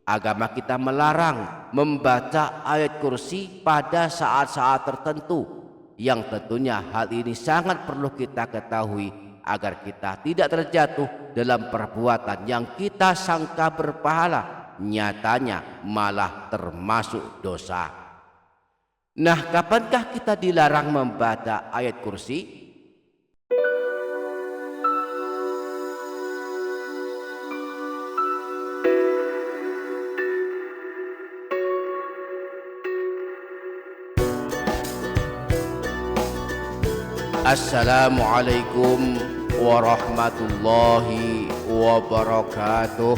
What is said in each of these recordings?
Agama kita melarang membaca ayat kursi pada saat-saat tertentu, yang tentunya hal ini sangat perlu kita ketahui agar kita tidak terjatuh dalam perbuatan yang kita sangka berpahala, nyatanya malah termasuk dosa. Nah, kapankah kita dilarang membaca ayat kursi? Assalamualaikum warahmatullahi wabarakatuh.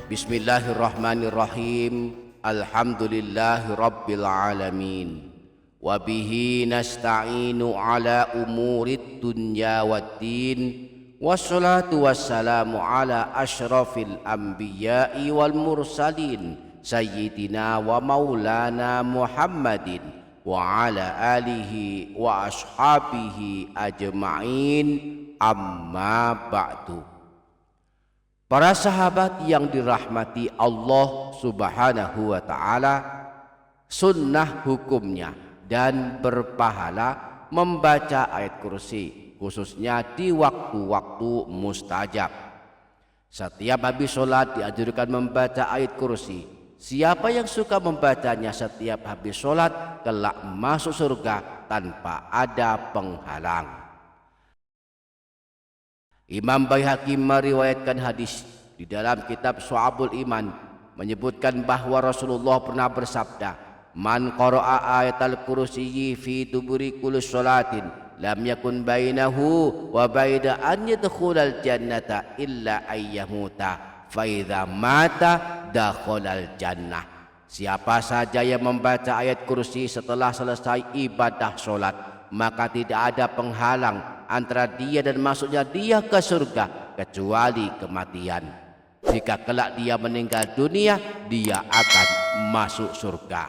Bismillahirrahmanirrahim. Alhamdulillahi rabbil alamin. Wabihi nasta'inu ala umurid dunya waddin. Wassalatu wassalamu ala ashrafil anbiya'i wal mursalin, sayyidina wa maulana Muhammadin wa ala alihi wa ashabihi ajma'in, amma ba'du. Para sahabat yang dirahmati Allah subhanahu wa ta'ala, sunnah hukumnya dan berpahala membaca ayat kursi, khususnya di waktu-waktu mustajab. Setiap habis sholat dianjurkan membaca ayat kursi. Siapa yang suka membacanya setiap habis sholat kelak masuk surga tanpa ada penghalang. Imam Baihaqi meriwayatkan hadis di dalam kitab Syu'abul Iman, menyebutkan bahwa Rasulullah pernah bersabda, "Man qara'a ayatal kursiyyi fi duburi kulli sholatin lam yakun bainahu wa baina an yadkhulal jannata illa ayyamuta fa idza mata dakhalal jannah." Siapa saja yang membaca ayat kursi setelah selesai ibadah sholat, maka tidak ada penghalang antara dia dan masuknya dia ke surga kecuali kematian. Jika kelak dia meninggal dunia, dia akan masuk surga.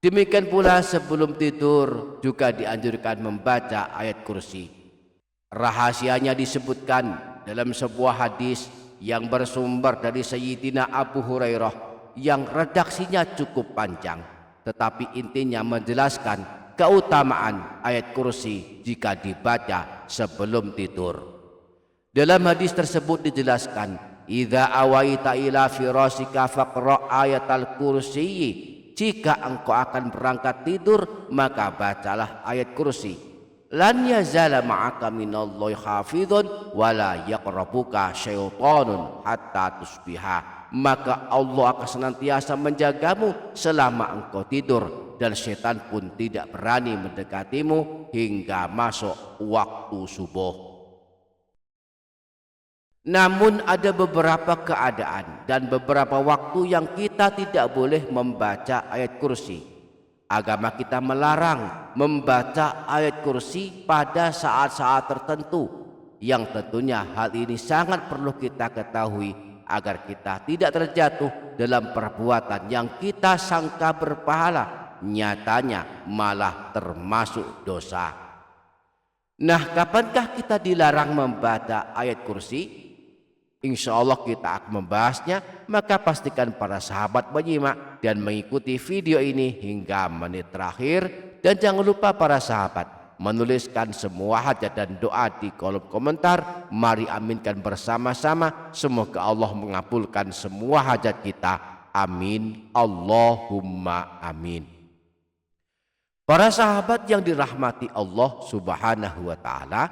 Demikian pula sebelum tidur juga dianjurkan membaca ayat kursi. Rahasianya disebutkan dalam sebuah hadis yang bersumber dari Sayyidina Abu Hurairah, yang redaksinya cukup panjang, tetapi intinya menjelaskan keutamaan ayat kursi jika dibaca sebelum tidur. Dalam hadis tersebut dijelaskan, "Idza awaita ila firasika faqra ayatal kursiyyi." Jika engkau akan berangkat tidur, maka bacalah ayat kursi. Lan yazala ma'aka minallahi hafidhun wala yaqrabuka syaitanun hatta tusbiha. Maka Allah akan senantiasa menjagamu selama engkau tidur, dan setan pun tidak berani mendekatimu hingga masuk waktu subuh. Namun ada beberapa keadaan dan beberapa waktu yang kita tidak boleh membaca ayat kursi. Agama kita melarang membaca ayat kursi pada saat-saat tertentu, yang tentunya hal ini sangat perlu kita ketahui agar kita tidak terjatuh dalam perbuatan yang kita sangka berpahala, nyatanya malah termasuk dosa. Nah, kapankah kita dilarang membaca ayat kursi? Insya Allah kita akan membahasnya, maka pastikan para sahabat menyimak dan mengikuti video ini hingga menit terakhir. Dan jangan lupa para sahabat menuliskan semua hajat dan doa di kolom komentar. Mari aminkan bersama-sama, semoga Allah mengabulkan semua hajat kita. Amin, Allahumma amin. Para sahabat yang dirahmati Allah subhanahu wa ta'ala,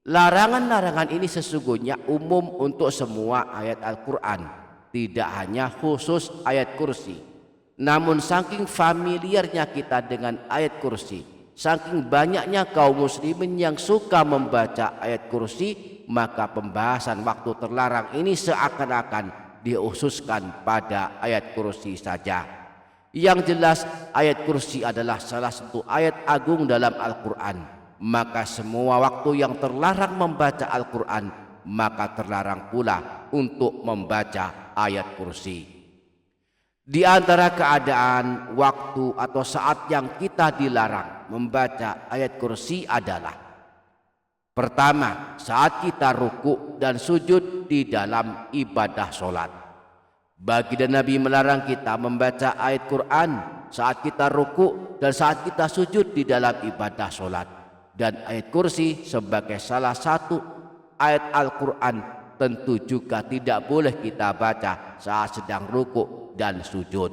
larangan-larangan ini sesungguhnya umum untuk semua ayat Al-Quran, tidak hanya khusus ayat kursi. Namun saking familiarnya kita dengan ayat kursi, saking banyaknya kaum muslimin yang suka membaca ayat kursi, maka pembahasan waktu terlarang ini seakan-akan dikhususkan pada ayat kursi saja. Yang jelas ayat kursi adalah salah satu ayat agung dalam Al-Quran. Maka semua waktu yang terlarang membaca Al-Quran, maka terlarang pula untuk membaca ayat kursi. Di antara keadaan, waktu atau saat yang kita dilarang membaca ayat kursi adalah Pertama, saat kita ruku dan sujud di dalam ibadah solat. Baginda Nabi melarang kita membaca ayat Quran saat kita ruku dan saat kita sujud di dalam ibadah solat. Dan ayat kursi sebagai salah satu ayat Al-Quran tentu juga tidak boleh kita baca saat sedang ruku dan sujud.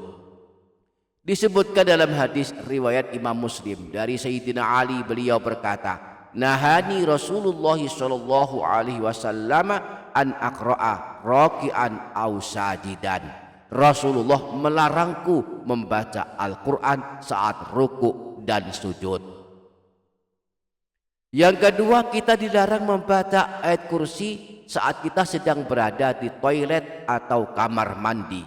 Disebutkan dalam hadis riwayat Imam Muslim dari Sayyidina Ali, beliau berkata, nahani Rasulullah sallallahu alaihi wasallam an aqra'a raki'an aw sajidan. Rasulullah melarangku membaca Al-Quran saat ruku dan sujud. Yang kedua, kita dilarang membaca ayat kursi saat kita sedang berada di toilet atau kamar mandi.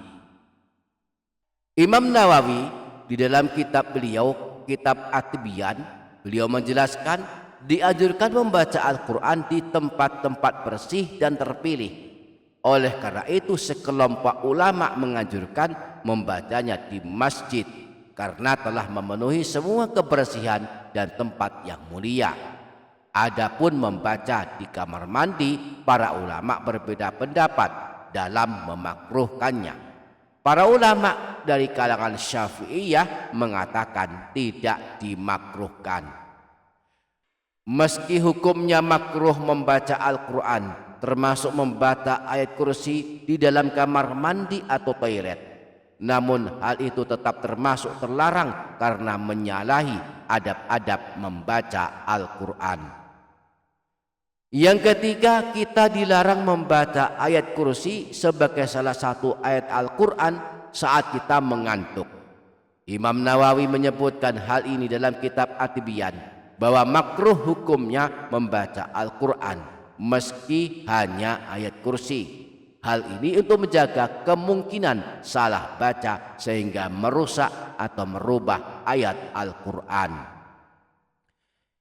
Imam Nawawi di dalam kitab beliau, kitab At-Tibyan, beliau menjelaskan dianjurkan membaca Al-Quran di tempat-tempat bersih dan terpilih. Oleh karena itu sekelompok ulama menganjurkan membacanya di masjid karena telah memenuhi semua kebersihan dan tempat yang mulia. Adapun membaca di kamar mandi, para ulama berbeda pendapat dalam memakruhkannya. Para ulama dari kalangan Syafi'iyah mengatakan tidak dimakruhkan. Meski hukumnya makruh membaca Al-Quran, termasuk membaca ayat kursi di dalam kamar mandi atau toilet, namun hal itu tetap termasuk terlarang karena menyalahi adab-adab membaca Al-Quran. Yang ketiga, kita dilarang membaca ayat kursi sebagai salah satu ayat Al-Quran saat kita mengantuk. Imam Nawawi menyebutkan hal ini dalam kitab At-Tibyan, bahwa makruh hukumnya membaca Al-Quran meski hanya ayat kursi. Hal ini untuk menjaga kemungkinan salah baca sehingga merusak atau merubah ayat Al-Quran.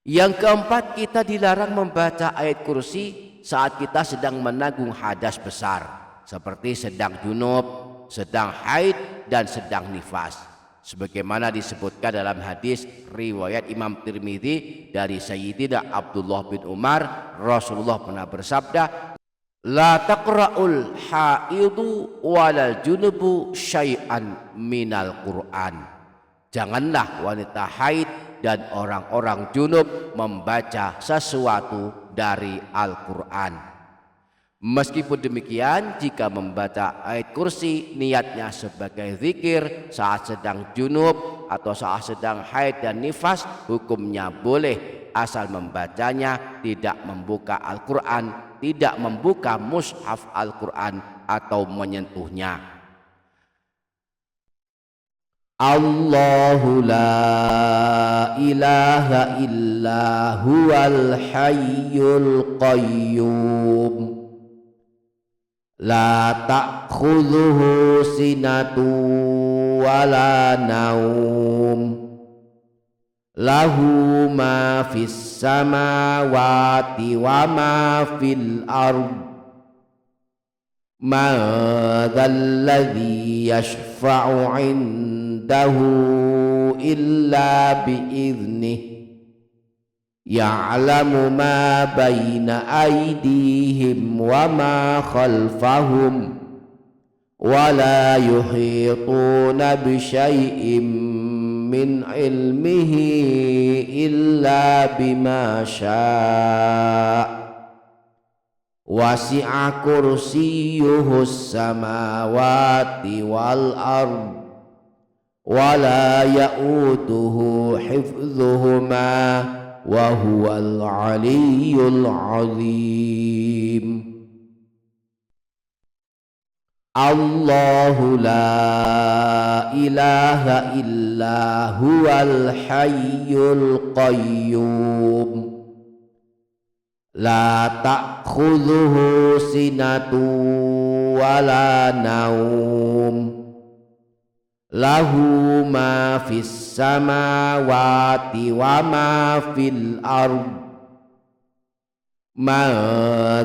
Yang keempat, kita dilarang membaca ayat kursi saat kita sedang menanggung hadas besar, seperti sedang junub, sedang haid, dan sedang nifas. Sebagaimana disebutkan dalam hadis riwayat Imam Tirmidzi dari Sayyidina Abdullah bin Umar, Rasulullah pernah bersabda, la taqra'ul haidu walal junubu syai'an minal Qur'an. Janganlah wanita haid dan orang-orang junub membaca sesuatu dari Al-Quran. Meskipun demikian, jika membaca ayat kursi niatnya sebagai zikir saat sedang junub atau saat sedang haid dan nifas, hukumnya boleh asal membacanya tidak membuka Al-Quran, tidak membuka mushaf Al-Quran atau menyentuhnya. Allahu la ilaha illa huwal hayyul qayyum la ta'khudhuhu sinatu wa la naum lahu ma fis samawati wa ma fil ard ma dzalladzi yashfa'u 'indahu illa bi'idhnihi ya'lamu ma baina aydihim wa ma khalfahum wa la yuhituna bi syai'in min ilmihi illa bima syaa' wasi'a kursiyyuhus samawati wal ard wa la ya'uduhu hifdhuhuma wa huwal aliyyul azim. Allahu la ilaha illa huwal hayyul qayyum la ta'khudhuhu sinatu wa la naum lahu ma fis samawati wa ma fil ard ma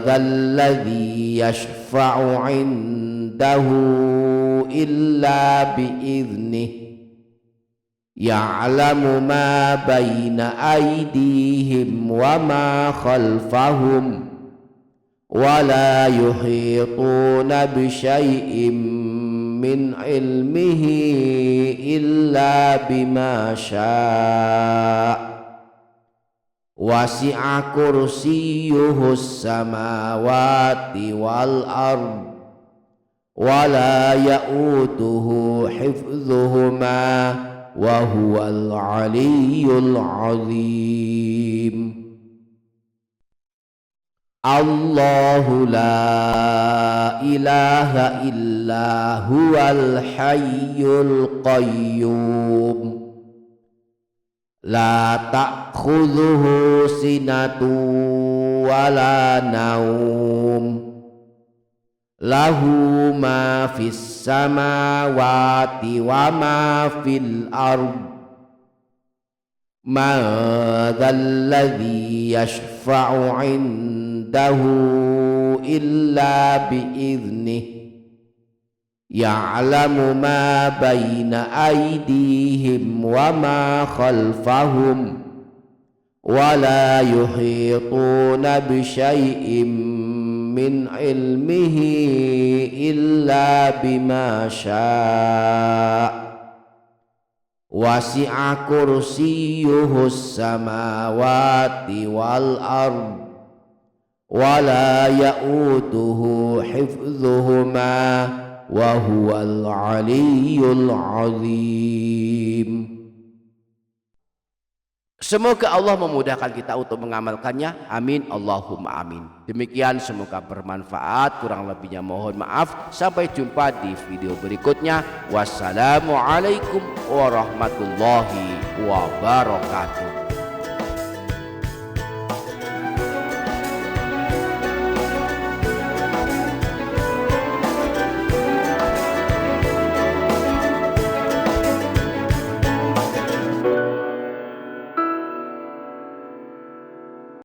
dzalladzi yashfa'u 'indahu illa bi'idhnihi ya'lamu ma baina aydihim wa ma khalfahum wa la yuhituna bi syai'in min ilmihi illa bima syaa' wasi'a kursiyyuhus samawati wal ard wa la ya'uduhu hifdhuhuma wa huwal aliyyul azim. Allahu la ilaha illa huwal hayyul qayyum la ta'khudhuhu sinatu wa la naum lahu ma fis samawati wa ma fil ard ma dzalladzi yashfa'u 'indahu illa bi'idhnihi ya'lamu ma baina aydihim wa ma khalfahum wa la yuhituna bi syai'in min ilmihi illa bima syaa' wasi'a kursiyyuhus samawati wal ard wa la ya'uduhu hifdhuhuma wa huwal aliyyul azim. Semoga Allah memudahkan kita untuk mengamalkannya. Amin Allahumma amin. Demikian, semoga bermanfaat. Kurang lebihnya mohon maaf. Sampai jumpa di video berikutnya. Wassalamualaikum warahmatullahi wabarakatuh.